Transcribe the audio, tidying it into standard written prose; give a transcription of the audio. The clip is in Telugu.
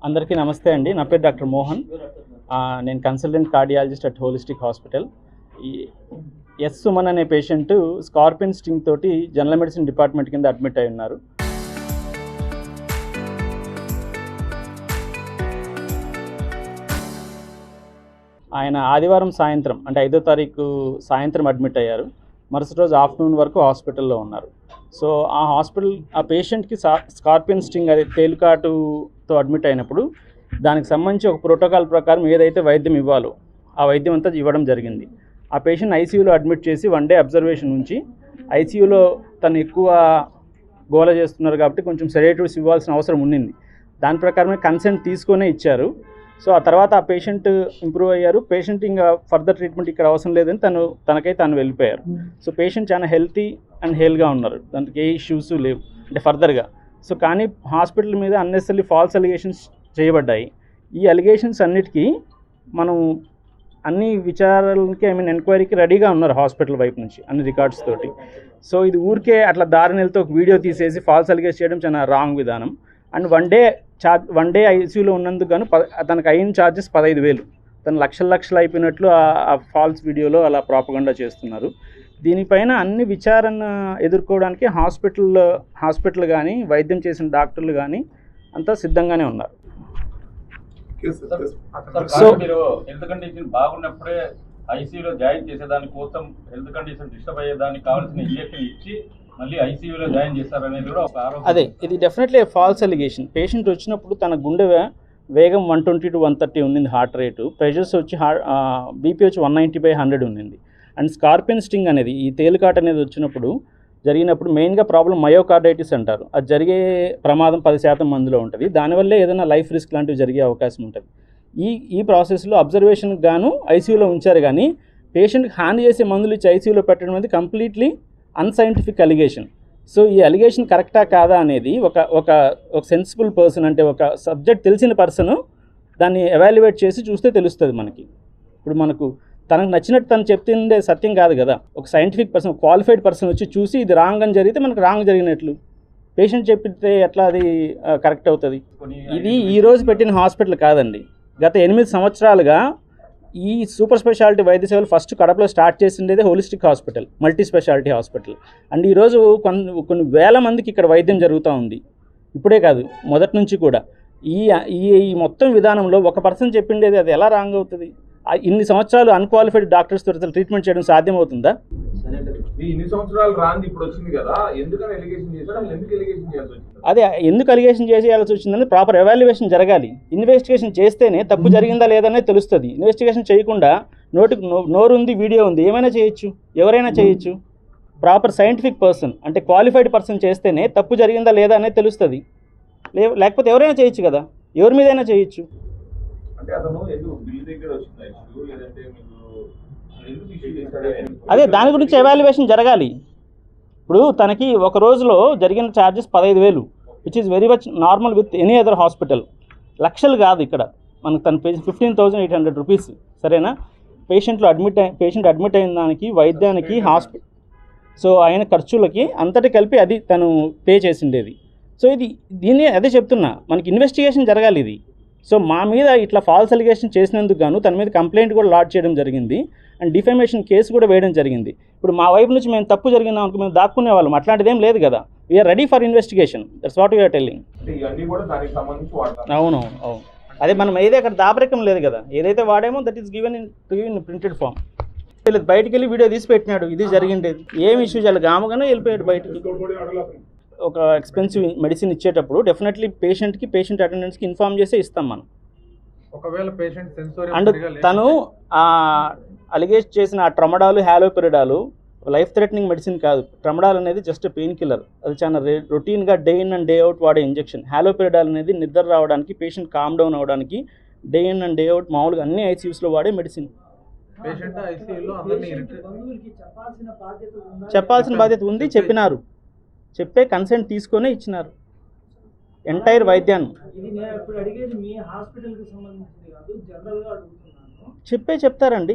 అందరికీ నమస్తే అండి. నా పేరు డాక్టర్ మోహన్. నేను consultant cardiologist at holistic hospital. ఈ ఎస్ సుమన్ అనే పేషెంట్ స్కార్పియన్ స్టింగ్ తోటి జనరల్ మెడిసిన్ డిపార్ట్మెంట్ కింద అడ్మిట్ అయి ఉన్నారు. ఆయన ఆదివారం సాయంత్రం అంటే 5వ తారీఖు సాయంత్రం అడ్మిట్ అయ్యారు. మరుసటి రోజు ఆఫ్టర్నూన్ వరకు హాస్పిటల్లో ఉన్నారు. సో ఆ పేషెంట్కి స్కార్పియన్ స్టింగ్ అది తేలుకాటుతో అడ్మిట్ అయినప్పుడు దానికి సంబంధించి ఒక ప్రోటోకాల్ ప్రకారం ఏదైతే వైద్యం ఇవ్వాలో ఆ వైద్యం అంతా ఇవ్వడం జరిగింది. ఆ పేషెంట్ ఐసీయూలో అడ్మిట్ చేసి 1 డే అబ్జర్వేషన్ ఉంచి ఐసీయూలో తను ఎక్కువ గోల చేస్తున్నారు కాబట్టి కొంచెం సెడేటివ్స్ ఇవ్వాల్సిన అవసరం ఉండింది. దాని ప్రకారమే కన్సెంట్ తీసుకొనే ఇచ్చారు. సో ఆ తర్వాత ఆ పేషెంట్ ఇంప్రూవ్ అయ్యారు. పేషెంట్ ఇంకా ఫర్దర్ ట్రీట్మెంట్ ఇక్కడ అవసరం లేదని తనకైతే వెళ్ళిపోయారు. సో పేషెంట్ చాలా హెల్తీ అండ్ హెల్గా ఉన్నారు. దానికి ఏ ఇష్యూస్ లేవు అంటే ఫర్దర్గా. సో కానీ హాస్పిటల్ మీద అన్నెసరీ ఫాల్స్ అలిగేషన్స్ చేయబడ్డాయి. ఈ అలిగేషన్స్ అన్నిటికీ మనం అన్ని విచారాలకి ఎంక్వైరీకి రెడీగా ఉన్నారు హాస్పిటల్ వైపు నుంచి అన్ని రికార్డ్స్ తోటి. సో ఇది ఊరికే అట్లా దారిని వెళ్తే ఒక వీడియో తీసేసి ఫాల్స్ అలిగేషన్ చేయడం చాలా రాంగ్ విధానం. అండ్ 1 డే ఐసీయూలో ఉన్నందుకు గాను తనకు అయిన ఛార్జెస్ 15,000. తను లక్షలు అయిపోయినట్లు ఆ ఫాల్స్ వీడియోలో అలా ప్రాపగండా చేస్తున్నారు. దీనిపైన అన్ని విచారణ ఎదుర్కోవడానికి హాస్పిటల్ కానీ వైద్యం చేసిన డాక్టర్లు కానీ అంతా సిద్ధంగానే ఉన్నారు. సో మీరు హెల్త్ కండిషన్ బాగున్నప్పుడే ఐసీయూలో జాయిన్ చేసేదాని కోసం హెల్త్ కండిషన్ డిస్టర్బ్ అయ్యేదానికి కావాల్సిన ఇంజెక్షన్ ఇచ్చి మళ్ళీ ఐసీయూలో జాయిన్ చేస్తారనేది కూడా ఒక ఆరోపణ. అదే ఇది డెఫినెట్లీ ఫాల్స్ అలిగేషన్. పేషెంట్ వచ్చినప్పుడు తన గుండె వేగం 120 to 130 ఉండింది హార్ట్ రేటు. ప్రెషర్స్ వచ్చి బీపీ వచ్చి 190/100 ఉండింది. అండ్ స్కార్పియన్ స్టింగ్ అనేది ఈ తేలుకాట అనేది జరిగినప్పుడు మెయిన్గా ప్రాబ్లం మయోకార్డైటిస్ అంటారు. అది జరిగే ప్రమాదం 10% మందిలో ఉంటుంది. దానివల్లే ఏదైనా లైఫ్ రిస్క్ లాంటివి జరిగే అవకాశం ఉంటుంది. ఈ ప్రాసెస్లో అబ్జర్వేషన్కి గాను ఐసీయూలో ఉంచారు, కానీ పేషెంట్కి హాని చేసే మందులు ఇచ్చి ఐసీయూలో పెట్టడం అనేది కంప్లీట్లీ అన్సైంటిఫిక్ అలిగేషన్. సో ఈ అలిగేషన్ కరెక్టా కాదా అనేది ఒక సెన్సిబుల్ పర్సన్ అంటే ఒక సబ్జెక్ట్ తెలిసిన పర్సన్ దాన్ని ఎవాల్యుయేట్ చేసి చూస్తే తెలుస్తుంది మనకి. ఇప్పుడు మనకు తనకు నచ్చినట్టు తను చెప్తుందే సత్యం కాదు కదా. ఒక సైంటిఫిక్ పర్సన్, క్వాలిఫైడ్ పర్సన్ వచ్చి చూసి ఇది రాంగ్ అని జరిగితే మనకు రాంగ్ జరిగినట్లు. పేషెంట్ చెప్పితే ఎట్లా అది కరెక్ట్ అవుతుంది? ఇది ఈరోజు పెట్టిన హాస్పిటల్ కాదండి. గత 8 సంవత్సరాలుగా ఈ సూపర్ స్పెషాలిటీ వైద్య సేవలు ఫస్ట్ కడపలో స్టార్ట్ చేసిండేదే holistic hospital, multi specialty hospital. And ఈరోజు కొన్ని వేల మందికి ఇక్కడ వైద్యం జరుగుతూ ఉంది. ఇప్పుడే కాదు, మొదటి నుంచి కూడా. ఈ మొత్తం విధానంలో ఒక పర్సన్ చెప్పిండేది అది ఎలా రాంగ్ అవుతుంది? ఇన్ని సంవత్సరాలు అన్క్వాలిఫైడ్ డాక్టర్స్ తో ట్రీట్మెంట్ చేయడం సాధ్యమవుతుందా? అదే ఎందుకు అలిగేషన్ చేయాల్సి వచ్చిందని ప్రాపర్ ఎవాల్యుయేషన్ జరగాలి. ఇన్వెస్టిగేషన్ చేస్తేనే తప్పు జరిగిందా లేదనే తెలుస్తుంది. ఇన్వెస్టిగేషన్ చేయకుండా నోరుంది, వీడియో ఉంది, ఏమైనా చేయొచ్చు, ఎవరైనా చేయొచ్చు. ప్రాపర్ సైంటిఫిక్ పర్సన్ అంటే క్వాలిఫైడ్ పర్సన్ చేస్తేనే తప్పు జరిగిందా లేదా అనేది తెలుస్తుంది. లేకపోతే ఎవరైనా చేయొచ్చు కదా, ఎవరి మీదైనా చేయొచ్చు. అదే దాని గురించి ఎవాల్యుయేషన్ జరగాలి. ఇప్పుడు తనకి ఒక రోజులో జరిగిన charges 15,000, which is very much normal with any other hospital. లక్షలు కాదు ఇక్కడ మనకు. తన 15,800 రూపీస్. సరేనా? పేషెంట్ అడ్మిట్ అయిన దానికి, వైద్యానికి, సో ఆయన ఖర్చులకి అంతటి కలిపి అది తను పే చేసిండేది. సో దీన్ని అదే చెప్తున్నా, మనకి ఇన్వెస్టిగేషన్ జరగాలి ఇది. సో మా మీద ఇట్లా ఫాల్స్ అలిగేషన్ చేసినందుకు గాను తన మీద కంప్లైంట్ కూడా లాడ్జ్ చేయడం జరిగింది. అండ్ డిఫమేషన్ కేసు కూడా వేయడం జరిగింది. ఇప్పుడు మా వైపు నుంచి మేము తప్పు జరిగిందాం అనుకో మేము దాక్కునే వాళ్ళం, అట్లాంటిది ఏం లేదు కదా. We're ready for investigation. That's what we're telling. అవును. అదే మనం ఏదే అక్కడ దాపరికం లేదు కదా. ఏదైతే వాడామో that is given in printed form. బయటికి వెళ్ళి వీడియో తీసి పెట్టినాడు, ఇది జరిగిండేది, ఏం ఇష్యూ చేయాలి, గామగానే వెళ్ళిపోయాడు బయటికి. ఒక ఎక్స్పెన్సివ్ మెడిసిన్ ఇచ్చేటప్పుడు డెఫినెట్లీ పేషెంట్ అటెండెంట్స్కి ఇన్ఫార్మ్ చేసే ఇస్తాం మనం. ఒకవేళ పేషెంట్ అండ్ తను అలిగేట్ చేసిన ఆ ట్రమడాలు, హ్యాలోపెరిడాలు లైఫ్ థ్రెటనింగ్ మెడిసిన్ కాదు. ట్రమడాల్ అనేది జస్ట్ పెయిన్ కిల్లర్. అది చాలా రొటీన్గా day in and day out వాడే ఇంజెక్షన్. హ్యాలోపెరిడాల్ అనేది నిద్ర రావడానికి, పేషెంట్ కామ్ డౌన్ అవ్వడానికి day in and day out మామూలుగా అన్ని ఐసీయూస్లో వాడే మెడిసిన్. చెప్పాల్సిన బాధ్యత ఉంది, చెప్పినారు. చెప్పే కన్సెంట్ తీసుకొని ఇచ్చినారు ఎంటైర్ వైద్యాన్ని. చెప్తారండి.